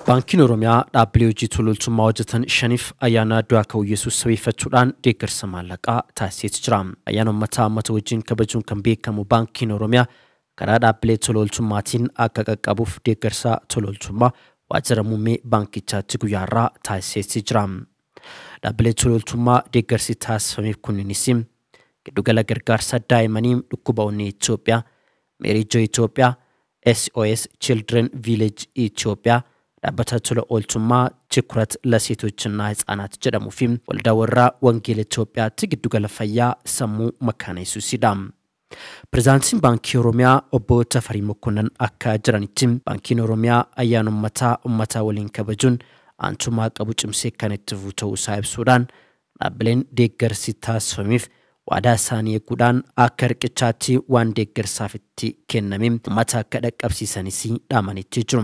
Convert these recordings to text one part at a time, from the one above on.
Bankiin Oromiyaa dhaabbilee hojii tololtummaa hojjetan shaniif ayyaana du'aa ka'uu Yesuus sababeeffachuudhaan deeggarsa maallaqaa taasisee jira. Ayyaana uummataa wajjin kabajuun kan beekamu Bankiin Oromiyaa karaa dhaabbilee tololtummaatiin akka qaqqabuuf deeggarsa tololtummaa waajjira muummee baankichaatti guyyaarraa taasisee jira. Dhaabbilee tololtummaa deeggarsi taasifameef kunniinis giddugala gargaarsa daa'immanii dhukkuba onnee Itoophiyaa, Meeriijoo Itoophiyaa, SOS Children Village Itoophiyaa, dhaabbata tola ooltummaa Chikurat ለሴቶችና ህጻናት jedhamu fi waldaa warra wangeela Itoophiyaatti giddugala fayyaa sammuu makaana Yesuusidha. Pirezidaantiin Baankii Oromiyaa obbo Tafarii Mokonnon akka jiranitti Baankiin Oromiyaa ayyaana uummataa waliin kabajuun aantummaa qabu cimsee kan itti fufu ta'uu isaa ibsuudhaan dhaabbileen deeggarsi taasifameef waadaa isaanii eeguudhaan akka hirqichaatti waan deeggarsaaf itti kenname uummata akka dhaqqabsiisanis dhaamanitti jiru.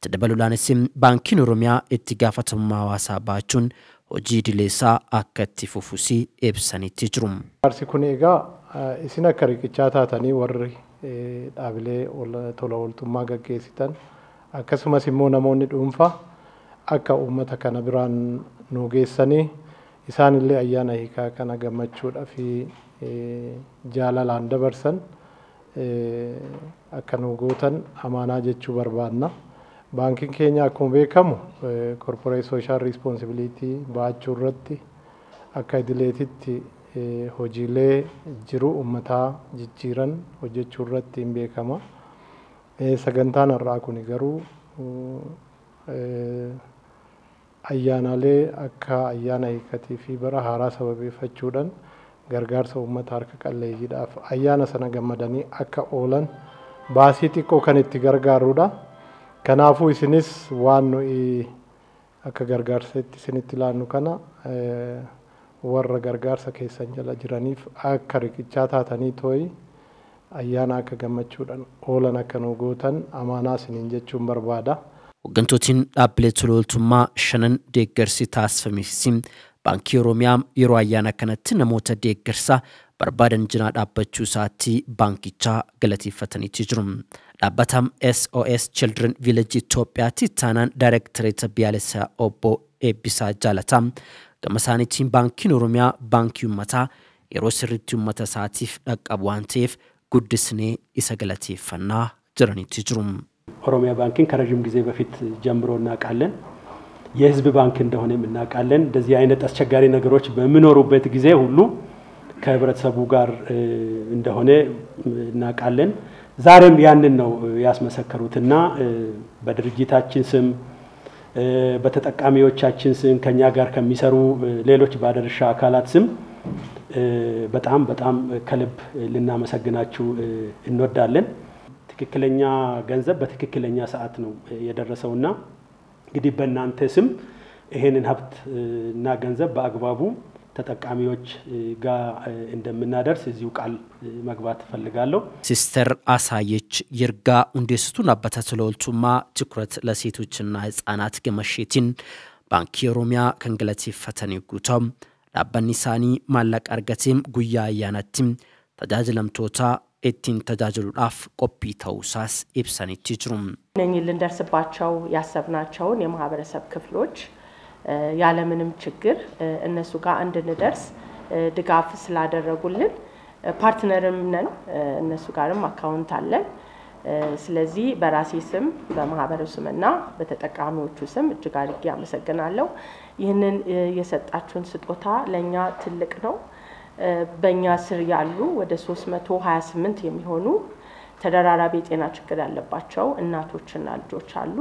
Tadabalulaanis Baankiin Oromiyaa itti gaafatamummaa hawaasaa baachuun hojii idileesaa akka itti fufusi ibsanitti jiru. Arsi kun egaa isin akka hirqichaa taatanii warri dhaabilee tola ooltummaa gaggeessitan akkasumas immoo namoonni dhuunfaa akka uummata kana biraan nu geessanii isaanillee ayyaana hiikaa kana gammachuudhaa fi jaalalaan dabarsan akka nu gootan amaanaa jechuu barbaadna. Baankiin keenya akkuma beekamu corporate social responsibility baachuu irratti akka idileetitti hojiilee jiru uummataa jijjiiran hojjechuu irratti hin beekama. Sagantaan har'aa kun garuu ayyaanalee akka ayyaana hiikatii fi bara haaraa sababeeffachuudhaan gargaarsa uummata harka qalleeyyiidhaaf ayyaana sana gammadanii akka oolan baasii xiqqoo kan itti gargaarudha. Kanaafuu isinis waan nuyi akka gargaarsaatti isinitti ilaannu kana warra gargaarsa keessan jala jiraniif akka hirqichaa taatanii tooyi ayyaana akka gammachuudhaan oolan akka nu gootan amaanaa isiniin jechuun barbaada. Hooggantootni dhaabbilee tola ooltummaa shanan deeggarsi taasifameefis Baankii Oromiyaa yeroo ayyaana kanatti namoota deeggarsa barbaadan cinaa dhaabbachuu isaatti baankichaa galateeffatanii jiru. Dhaabbataan SOS Children Village Itoophiyaatti taanaan Daayirektareeta Biyaalessaa obbo Eebbisaa Jaalataa gama isaaniitiin Baankiin Oromiyaa baankii uummataa yeroo sirriitti uummata isaatiif dhaqqabu waan ta'eef guddisnee isa galateeffannaa jiranitti jiru. ኦሮሚያ ባንክን ከረጅም ጊዜ በፊት ጀምሮ እናውቃለን የህዝብ ባንክ እንደሆነ እናውቃለን እንደዚህ አይነት አስቸጋሪ ነገሮች በሚኖሩበት ጊዜ ሁሉ ከህብረተሰቡ ጋር እንደሆነ እናውቃለን ዛሬም ያንን ነው ያስመሰከሩትና በድርጅታችን ስም በተጠቃሚዎቻችን ስም ከኛ ጋር ከሚሰሩ ሌሎች ባለድርሻ አካላት ስም በጣም ከልብ ልናመሰግናችሁ እንወዳለን ትክክለኛ ገንዘብ በትክክለኛ ሰዓት ነው የደረሰውና እንግዲህ በእናንተ ስም ይሄንን ሀብት እና ገንዘብ በአግባቡ ተጠቃሚዎች ጋር እንደምናደርስ እዚሁ ቃል መግባት ፈልጋለሁ። ሲስተር አሳየች ይርጋ እንዴስቱን አባታ tola ooltummaa ትኩረት ለሴቶችና ህፃናት ገመሽቲን ባንኪ ኦሮሚያ ከንገለቴፈተን ጉቶም ዳባኒሳኒ ማላቅ አርገቴም ጉያ ያናቲም ተጃጅለምቶታ እቲን ተጃጅሉዳፍ ቆፒ ተውሳስ ኢብሰኒቲ ጅሩም ነኝ ልንደርስባቸው ያሰብናቸውን የማህበረሰብ ክፍሎች ያለ ምንም ችግር እነሱ ጋር እንድንደርስ ድጋፍ ስላደረጉልን ፓርትነርም ነን እነሱ ጋርም አካውንት አለን ስለዚህ በራሴ ስም በማህበረሰቡ ስምና በተጠቃሚዎቹ ስም እጅግ አድርጌ አመሰግናለሁ ይህንን የሰጣችሁን ስጦታ ለኛ ትልቅ ነው በእኛ ስር ያሉ ወደ 328 የሚሆኑ ተደራራቢ ጤና ችግር ያለባቸው እናቶችና ልጆች አሉ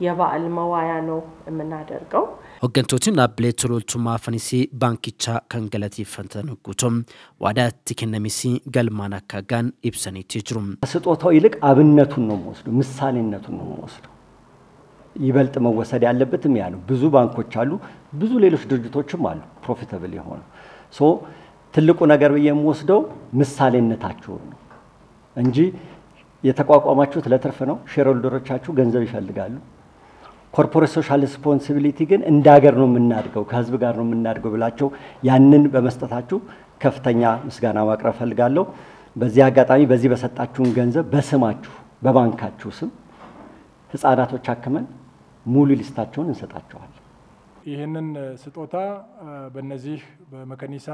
የባል መዋያ ነው የምናደርገው hooggantootni dhaabbilee tola ooltummaa ፈኒሲ ባንኪቻ ከንገለቴፈተን ጉቶም ዋዳት ከነሚሲ ገልማን አካጋን ኢብሰኒቲ ጅሩ ስጦታው ይልቅ አብነቱን ነው ወስዶ ምሳሌነቱን ነው ወስዶ ይበልጥ መወሰድ ያለበትም ያ ነው ብዙ ባንኮች አሉ ብዙ ሌሎች ድርጅቶችም አሉ ፕሮፊታብል የሆኑ ትልቁ ነገር በየምወስደው ምሳሌነታችሁ ነው እንጂ የተቋቋማችሁት ለትርፍ ነው ሼርሆልደሮቻችሁ ገንዘብ ይፈልጋሉ ኮርፖሬት ሶሻል ሪስፖንሲቢሊቲ ግን እንዳገር ነው የምናድገው ከህዝብ ጋር ነው የምናድገው ብላችሁ ያንን በመስጠታችሁ ከፍተኛ ምስጋና ማቅረብ ፈልጋለሁ በዚህ አጋጣሚ በዚህ በሰጣችሁን ገንዘብ በስማችሁ በባንካችሁ ስም ህፃናቶች አከመን ሙሉ ሊስታቸውን እንሰጣቸዋለን። ይህንን ስጦታ በእነዚህ በመከኒሳ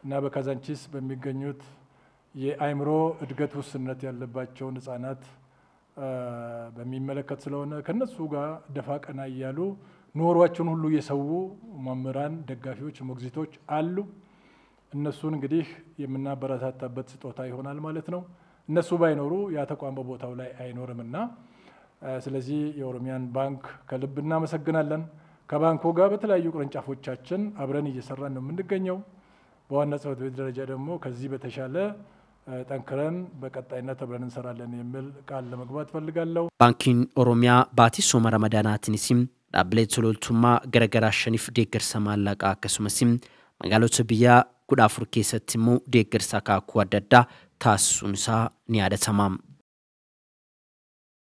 እና በካዛንቺስ በሚገኙት የአይምሮ እድገት ውስንነት ያለባቸው ህጻናት በሚመለከት ስለሆነ ከነሱ ጋር ደፋ ቀና እያሉ ኖሯቸውን ሁሉ የሰው መምህራን፣ ደጋፊዎች፣ ሞግዚቶች አሉ። እነሱን እንግዲህ የምናበረታታበት ስጦታ ይሆናል ማለት ነው። እነሱ ባይኖሩ ያ ተቋም በቦታው ላይ አይኖርምና ስለዚህ የኦሮሚያን ባንክ ከልብ እናመሰግናለን። ከባንኩ ጋር በተለያዩ ቅርንጫፎቻችን አብረን እየሰራን ነው የምንገኘው። በዋና ጽሕፈት ቤት ደረጃ ደግሞ ከዚህ በተሻለ ጠንክረን በቀጣይነት አብረን እንሰራለን የሚል ቃል ለመግባት ፈልጋለሁ። ባንኪን ኦሮሚያ ባቲሶ መረመዳናትኒሲም ዳብሌት ሶሎልቱማ ገረገራ ሸኒፍ ዴገርሳ ማላቃ ከሱመሲም መጋሎት ብያ ጉዳፉር ኬሰትሙ ዴገርሳ ካኩ አደዳ ታሱንሳ ኒያደተማም